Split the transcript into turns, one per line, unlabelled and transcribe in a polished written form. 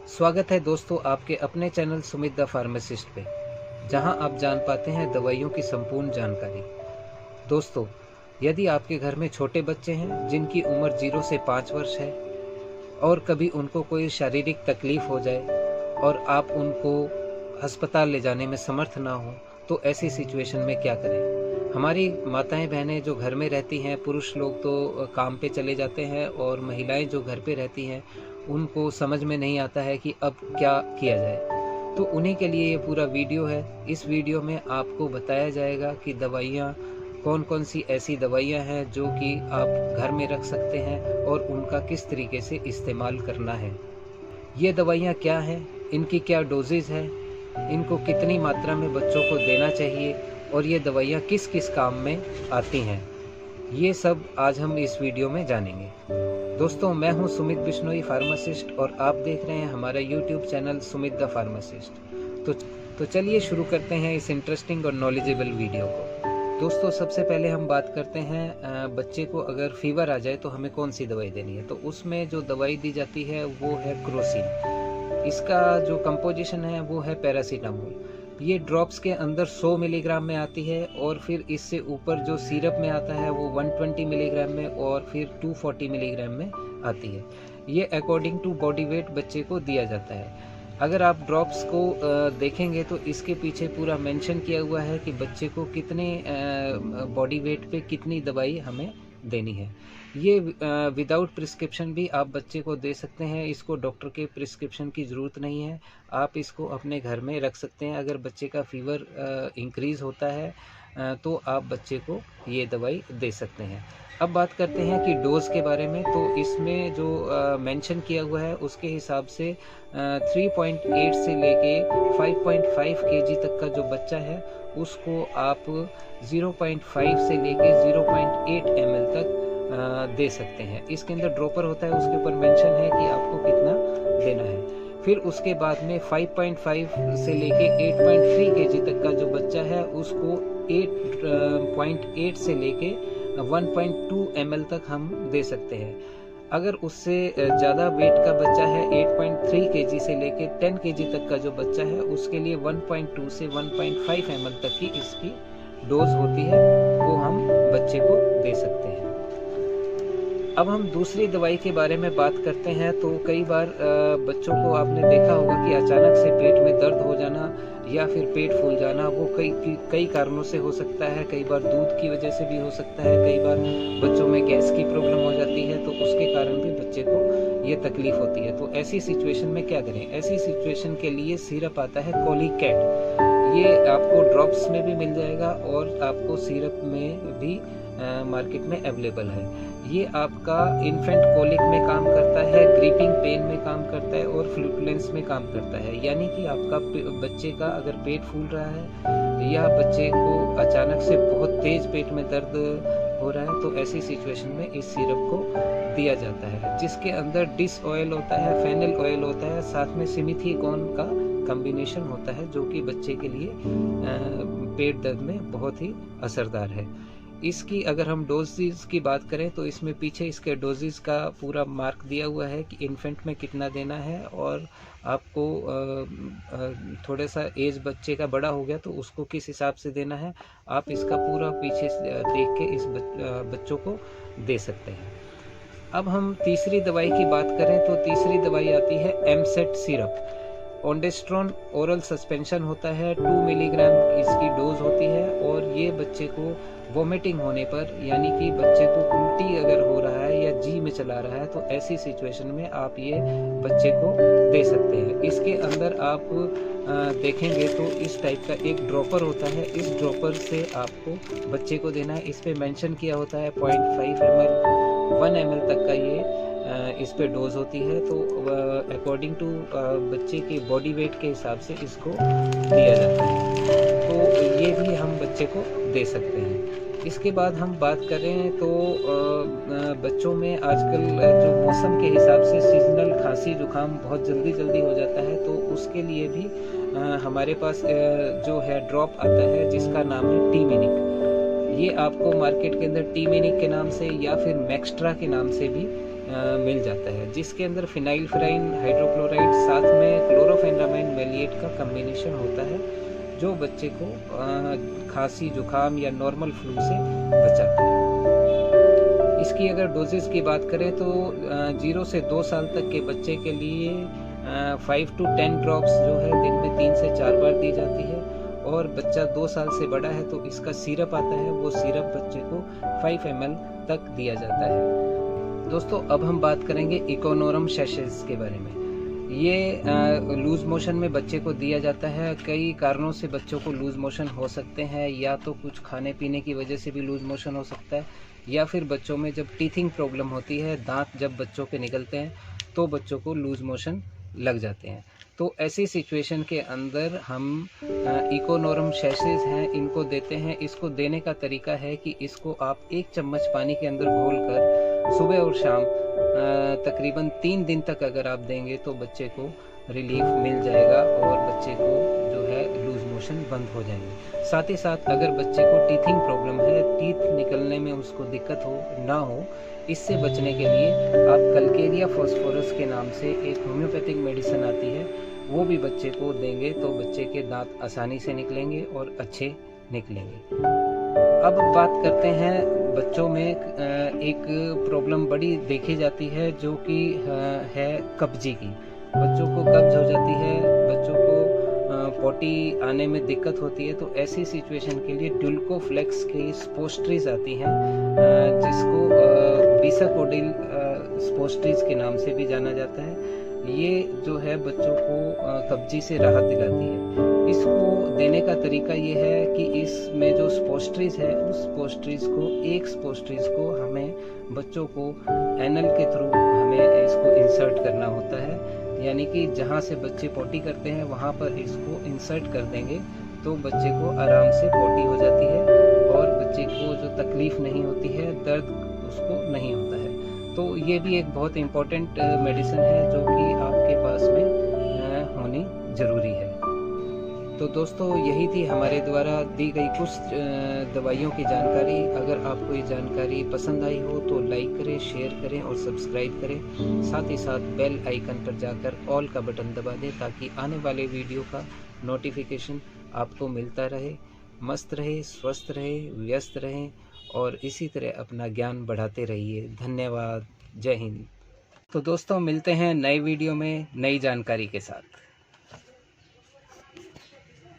स्वागत है दोस्तों आपके अपने चैनल सुमित द फार्मासिस्ट पे, जहां आप जान पाते हैं दवाइयों की संपूर्ण जानकारी। दोस्तों, यदि आपके घर में छोटे बच्चे हैं जिनकी उम्र 0 से 5 वर्ष है और कभी उनको कोई शारीरिक तकलीफ हो जाए और आप उनको अस्पताल ले जाने में समर्थ ना हो, तो ऐसी सिचुएशन में क्या करें? हमारी माताएं बहनें जो घर में रहती हैं, पुरुष लोग तो काम पे चले जाते हैं और महिलाएं जो घर पे रहती हैं उनको समझ में नहीं आता है कि अब क्या किया जाए। तो उन्हीं के लिए ये पूरा वीडियो है। इस वीडियो में आपको बताया जाएगा कि दवाइयाँ कौन कौन सी ऐसी दवाइयाँ हैं जो कि आप घर में रख सकते हैं और उनका किस तरीके से इस्तेमाल करना है। ये दवाइयाँ क्या हैं, इनकी क्या डोजेज़ है, इनको कितनी मात्रा में बच्चों को देना चाहिए और ये दवाइयाँ किस किस काम में आती हैं, ये सब आज हम इस वीडियो में जानेंगे। दोस्तों, मैं हूं सुमित बिश्नोई फार्मासिस्ट और आप देख रहे हैं हमारा YouTube channel Sumit the pharmacist. तो चलिए शुरू करते हैं इस इंटरेस्टिंग और नॉलेजेबल वीडियो को। दोस्तों, सबसे पहले हम बात करते हैं बच्चे को अगर फीवर आ जाए तो हमें कौन सी दवाई देनी है। तो उसमें जो दवाई दी जाती है वो है क्रोसिन। इसका जो कंपोजिशन है वो है पैरासीटामोल। ये ड्रॉप्स के अंदर 100 मिलीग्राम में आती है और फिर इससे ऊपर जो सिरप में आता है वो 120 मिलीग्राम में और फिर 240 मिलीग्राम में आती है। ये अकॉर्डिंग टू बॉडी वेट बच्चे को दिया जाता है। अगर आप ड्रॉप्स को देखेंगे तो इसके पीछे पूरा मेंशन किया हुआ है कि बच्चे को कितने बॉडी वेट पे कितनी दवाई हमें देनी है। ये विदाउट प्रिस्क्रिप्शन भी आप बच्चे को दे सकते हैं। इसको डॉक्टर के प्रिस्क्रिप्शन की ज़रूरत नहीं है, आप इसको अपने घर में रख सकते हैं। अगर बच्चे का फीवर इंक्रीज़ होता है तो आप बच्चे को ये दवाई दे सकते हैं। अब बात करते हैं कि डोज़ के बारे में। तो इसमें जो मेंशन किया हुआ है उसके हिसाब से 3.8 से लेके 5.5 केजी तक का जो बच्चा है उसको आप 0.5 से लेके 0.8 ml तक दे सकते हैं। इसके अंदर ड्रॉपर होता है, उसके ऊपर मेंशन है कि आपको कितना देना है। फिर उसके बाद में 5.5 से लेके 8.3 केजी तक का जो बच्चा है उसको 8.8 से लेके 1.2 ml तक हम दे सकते हैं। अगर उससे ज़्यादा वेट का बच्चा है, 8.3 केजी से लेके 10 केजी तक का जो बच्चा है उसके लिए 1.2 से 1.5 ml तक की इसकी डोज होती है, वो हम बच्चे को दे सकते हैं। अब हम दूसरी दवाई के बारे में बात करते हैं। तो कई बार बच्चों को आपने देखा होगा कि अचानक से पेट में दर्द हो जाना या फिर पेट फूल जाना, वो कई कारणों से हो सकता है। कई बार दूध की वजह से भी हो सकता है, कई बार बच्चों में गैस की प्रॉब्लम हो जाती है, तो उसके कारण भी बच्चे को ये तकलीफ होती है। तो ऐसी सिचुएशन में क्या करें? ऐसी सिचुएशन के लिए सिरप आता है कॉलीकैट। ये आपको ड्रॉप्स में भी मिल जाएगा और आपको सिरप में भी मार्केट में अवेलेबल है। ये आपका इन्फेंट कोलिक में काम करता है, ग्रीपिंग पेन में काम करता है और फ्लूटुलेंस में काम करता है। यानी कि आपका बच्चे का अगर पेट फूल रहा है या बच्चे को अचानक से बहुत तेज पेट में दर्द हो रहा है तो ऐसी सिचुएशन में इस सिरप को दिया जाता है, जिसके अंदर डिस ऑयल होता है, फेनल ऑयल होता है, साथ में सिमिथीकोन का कॉम्बिनेशन होता है जो कि बच्चे के लिए पेट दर्द में बहुत ही असरदार है। इसकी अगर हम डोजेस की बात करें तो इसमें पीछे इसके डोजेस का पूरा मार्क दिया हुआ है कि इन्फेंट में कितना देना है और आपको थोड़ा सा एज बच्चे का बड़ा हो गया तो उसको किस हिसाब से देना है, आप इसका पूरा पीछे देख के इस बच्चों को दे सकते हैं। अब हम तीसरी दवाई की बात करें तो तीसरी दवाई आती है एमसेट सिरप। ओंडेस्ट्रॉन ओरल सस्पेंशन होता है, 2 मिलीग्राम इसकी डोज होती है और ये बच्चे को वोमिटिंग होने पर, यानी कि बच्चे को उल्टी अगर हो रहा है या जी में चला रहा है तो ऐसी सिचुएशन में आप ये बच्चे को दे सकते हैं। इसके अंदर आप देखेंगे तो इस टाइप का एक ड्रॉपर होता है, इस ड्रॉपर से आपको बच्चे को देना है। इस पे मेंशन किया होता है 0.5 ml 1 ml तक का ये इस पे डोज होती है। तो अकॉर्डिंग टू बच्चे के बॉडी वेट के हिसाब से इसको दिया जाता है, तो ये भी हम बच्चे को दे सकते हैं। इसके बाद हम बात करें तो बच्चों में आजकल जो मौसम के हिसाब से सीजनल खांसी जुकाम बहुत जल्दी हो जाता है, तो उसके लिए भी हमारे पास जो है ड्रॉप आता है जिसका नाम है टीमिनिक। ये आपको मार्केट के अंदर टीमिनिक के नाम से या फिर मैक्स्ट्रा के नाम से भी मिल जाता है, जिसके अंदर फिनाइलफ्राइन हाइड्रोक्लोराइड साथ में क्लोरोफेनामाइन मेलिएट का कम्बिनेशन होता है, जो बच्चे को खांसी जुकाम या नॉर्मल फ्लू से बचाता है। इसकी अगर डोजेस की बात करें तो 0 से 2 साल तक के बच्चे के लिए 5 to 10 ड्रॉप्स जो है दिन में 3 से 4 बार दी जाती है, और बच्चा 2 साल से बड़ा है तो इसका सिरप आता है, वो सिरप बच्चे को 5 ml तक दिया जाता है। दोस्तों अब हम बात करेंगे इकोनोरम सैशेस के बारे में। ये लूज मोशन में बच्चे को दिया जाता है। कई कारणों से बच्चों को लूज मोशन हो सकते हैं, या तो कुछ खाने पीने की वजह से भी लूज मोशन हो सकता है, या फिर बच्चों में जब टीथिंग प्रॉब्लम होती है, दांत जब बच्चों के निकलते हैं तो बच्चों को लूज मोशन लग जाते हैं। तो ऐसी सिचुएशन के अंदर हम इकोनोरम सैशेस हैं, इनको देते हैं। इसको देने का तरीका है कि इसको आप 1 चम्मच पानी के अंदर घोलकर सुबह और शाम तकरीबन 3 दिन तक अगर आप देंगे तो बच्चे को रिलीफ मिल जाएगा और बच्चे को जो है लूज मोशन बंद हो जाएंगे। साथ ही साथ अगर बच्चे को टीथिंग प्रॉब्लम है, टीथ निकलने में उसको दिक्कत हो ना हो, इससे बचने के लिए आप कलकेरिया फॉस्फोरस के नाम से एक होम्योपैथिक मेडिसिन आती है, वो भी बच्चे को देंगे तो बच्चे के दांत आसानी से निकलेंगे और अच्छे निकलेंगे। अब बात करते हैं बच्चों में एक प्रॉब्लम बड़ी देखी जाती है, जो कि है कब्जी की। बच्चों को कब्ज हो जाती है, बच्चों को पोटी आने में दिक्कत होती है, तो ऐसी सिचुएशन के लिए डुल्कोफ्लेक्स की स्पोस्ट्रीज आती हैं, जिसको बीसाकोडिल स्पोस्ट्रीज के नाम से भी जाना जाता है। ये जो है बच्चों को कब्जी से राहत दिलाती है। इसको देने का तरीका ये है कि इसमें जो स्पोस्ट्रीज है, उस स्पोस्ट्रीज को एक स्पोस्ट्रीज को हमें बच्चों को एनल के थ्रू हमें इसको इंसर्ट करना होता है, यानी कि जहाँ से बच्चे पोटी करते हैं वहाँ पर इसको इंसर्ट कर देंगे तो बच्चे को आराम से पोटी हो जाती है और बच्चे को जो तकलीफ नहीं होती है, दर्द उसको नहीं होता है। तो ये भी एक बहुत इम्पोर्टेंट मेडिसिन है जो कि आपके पास में होनी ज़रूरी है। तो दोस्तों यही थी हमारे द्वारा दी गई कुछ दवाइयों की जानकारी। अगर आपको ये जानकारी पसंद आई हो तो लाइक करें, शेयर करें और सब्सक्राइब करें। साथ ही साथ बेल आइकन पर जाकर ऑल का बटन दबा दें ताकि आने वाले वीडियो का नोटिफिकेशन आपको मिलता रहे। मस्त रहे, स्वस्थ रहे, व्यस्त रहें और इसी तरह अपना ज्ञान बढ़ाते रहिए। धन्यवाद। जय हिंद। तो दोस्तों मिलते हैं नए वीडियो में नई जानकारी के साथ।